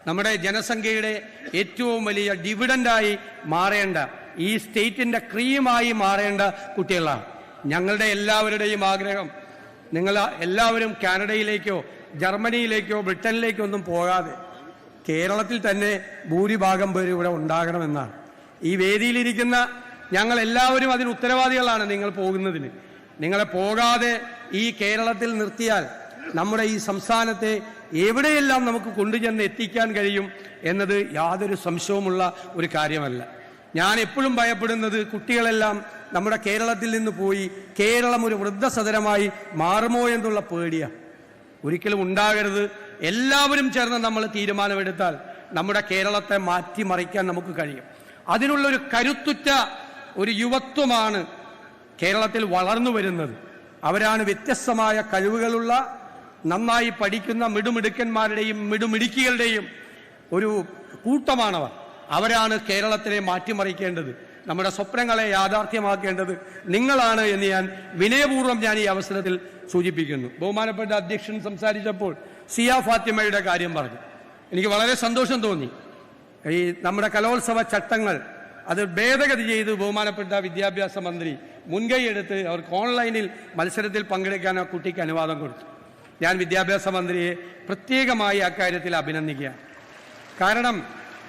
നമ്മുടെ ജനസംഖ്യയുടെ ഏറ്റവും വലിയ ഡിവിഡൻഡായി മാറേണ്ട, ഈ സ്റ്റേറ്റിൻ്റെ ക്രീമായി മാറേണ്ട കുട്ടികളാണ്. ഞങ്ങളുടെ എല്ലാവരുടെയും ആഗ്രഹം നിങ്ങൾ എല്ലാവരും കാനഡയിലേക്കോ ജർമ്മനിയിലേക്കോ ബ്രിട്ടനിലേക്കോ ഒന്നും പോകാതെ കേരളത്തിൽ തന്നെ ഭൂരിഭാഗം പേര് ഇവിടെ ഉണ്ടാകണമെന്നാണ്. ഈ വേദിയിലിരിക്കുന്ന ഞങ്ങൾ എല്ലാവരും അതിന് ഉത്തരവാദികളാണ്. നിങ്ങൾ പോകുന്നതിന്, നിങ്ങളെ പോകാതെ ഈ കേരളത്തിൽ നിർത്തിയാൽ നമ്മുടെ ഈ സംസ്ഥാനത്തെ എവിടെയെല്ലാം നമുക്ക് കൊണ്ടുചെന്ന് എത്തിക്കാൻ കഴിയും എന്നത് യാതൊരു സംശയവുമുള്ള ഒരു കാര്യമല്ല. ഞാൻ എപ്പോഴും ഭയപ്പെടുന്നത് കുട്ടികളെല്ലാം നമ്മുടെ കേരളത്തിൽ നിന്ന് പോയി കേരളം ഒരു വൃദ്ധസദനമായി മാറുമോ എന്നുള്ള പേടിയാണ്. ഒരിക്കലും ഉണ്ടാകരുത്. എല്ലാവരും ചേർന്ന് നമ്മൾ തീരുമാനമെടുത്താൽ നമ്മുടെ കേരളത്തെ മാറ്റിമറിക്കാൻ നമുക്ക് കഴിയും. അതിനുള്ളൊരു കരുത്തുറ്റ ഒരു യുവത്വമാണ് കേരളത്തിൽ വളർന്നു വരുന്നത്. അവരാണ് വ്യത്യസ്തമായ കഴിവുകളുള്ള, നന്നായി പഠിക്കുന്ന മിടുമിടുക്കന്മാരുടെയും മിടുമിടുക്കികളുടെയും ഒരു കൂട്ടമാണവർ. അവരാണ് കേരളത്തിനെ മാറ്റിമറിക്കേണ്ടത്. നമ്മുടെ സ്വപ്നങ്ങളെ യാഥാർത്ഥ്യമാക്കേണ്ടത് നിങ്ങളാണ് എന്ന് ഞാൻ വിനയപൂർവ്വം ഞാൻ ഈ അവസരത്തിൽ സൂചിപ്പിക്കുന്നു. ബഹുമാനപ്പെട്ട അധ്യക്ഷൻ സംസാരിച്ചപ്പോൾ സിയ ഫാത്തിമയുടെ കാര്യം പറഞ്ഞു. എനിക്ക് വളരെ സന്തോഷം തോന്നി. ഈ നമ്മുടെ കലോത്സവ ചട്ടങ്ങൾ അത് ഭേദഗതി ചെയ്ത് ബഹുമാനപ്പെട്ട വിദ്യാഭ്യാസ മന്ത്രി മുൻകൈയെടുത്ത് അവർക്ക് ഓൺലൈനിൽ മത്സരത്തിൽ പങ്കെടുക്കാൻ ആ കുട്ടിക്ക് അനുവാദം കൊടുത്തു. ഞാൻ വിദ്യാഭ്യാസ മന്ത്രിയെ പ്രത്യേകമായി അക്കാര്യത്തിൽ അഭിനന്ദിക്കുകയാണ്. കാരണം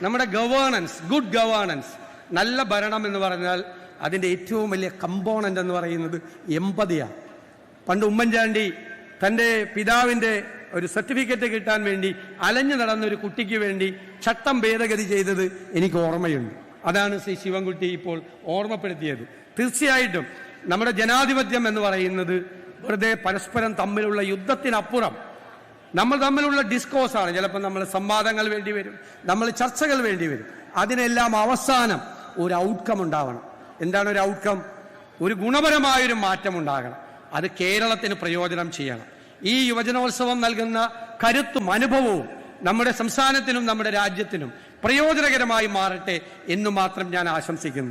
നമ്മുടെ ഗവേണൻസ്, ഗുഡ് ഗവേണൻസ്, നല്ല ഭരണം എന്ന് പറഞ്ഞാൽ അതിൻ്റെ ഏറ്റവും വലിയ കമ്പോണൻ്റ് എന്ന് പറയുന്നത് എമ്പതിയാണ്. പണ്ട് ഉമ്മൻചാണ്ടി തൻ്റെ പിതാവിൻ്റെ ഒരു സർട്ടിഫിക്കറ്റ് കിട്ടാൻ വേണ്ടി അലഞ്ഞു നടന്നൊരു കുട്ടിക്ക് വേണ്ടി ചട്ടം ഭേദഗതി ചെയ്തത് എനിക്ക് ഓർമ്മയുണ്ട്. അതാണ് ശ്രീ ശിവൻകുട്ടി ഇപ്പോൾ ഓർമ്മപ്പെടുത്തിയത്. തീർച്ചയായിട്ടും നമ്മുടെ ജനാധിപത്യം എന്ന് പറയുന്നത് വെറുതെ പരസ്പരം തമ്മിലുള്ള യുദ്ധത്തിനപ്പുറം നമ്മൾ തമ്മിലുള്ള ഡിസ്കോഴ്സാണ്. ചിലപ്പോൾ നമ്മൾ സംവാദങ്ങൾ വേണ്ടി വരും, നമ്മൾ ചർച്ചകൾ വേണ്ടി വരും. അതിനെല്ലാം അവസാനം ഒരു ഔട്ട്കം ഉണ്ടാവണം. എന്താണ് ഒരു ഔട്ട്കം? ഒരു ഗുണപരമായൊരു മാറ്റം ഉണ്ടാകണം. അത് കേരളത്തിന് പ്രയോജനം ചെയ്യണം. ഈ യുവജനോത്സവം നൽകുന്ന കരുത്തും അനുഭവവും നമ്മുടെ സംസ്ഥാനത്തിനും നമ്മുടെ രാജ്യത്തിനും പ്രയോജനകരമായി മാറട്ടെ എന്ന് മാത്രം ഞാൻ ആശംസിക്കുന്നു.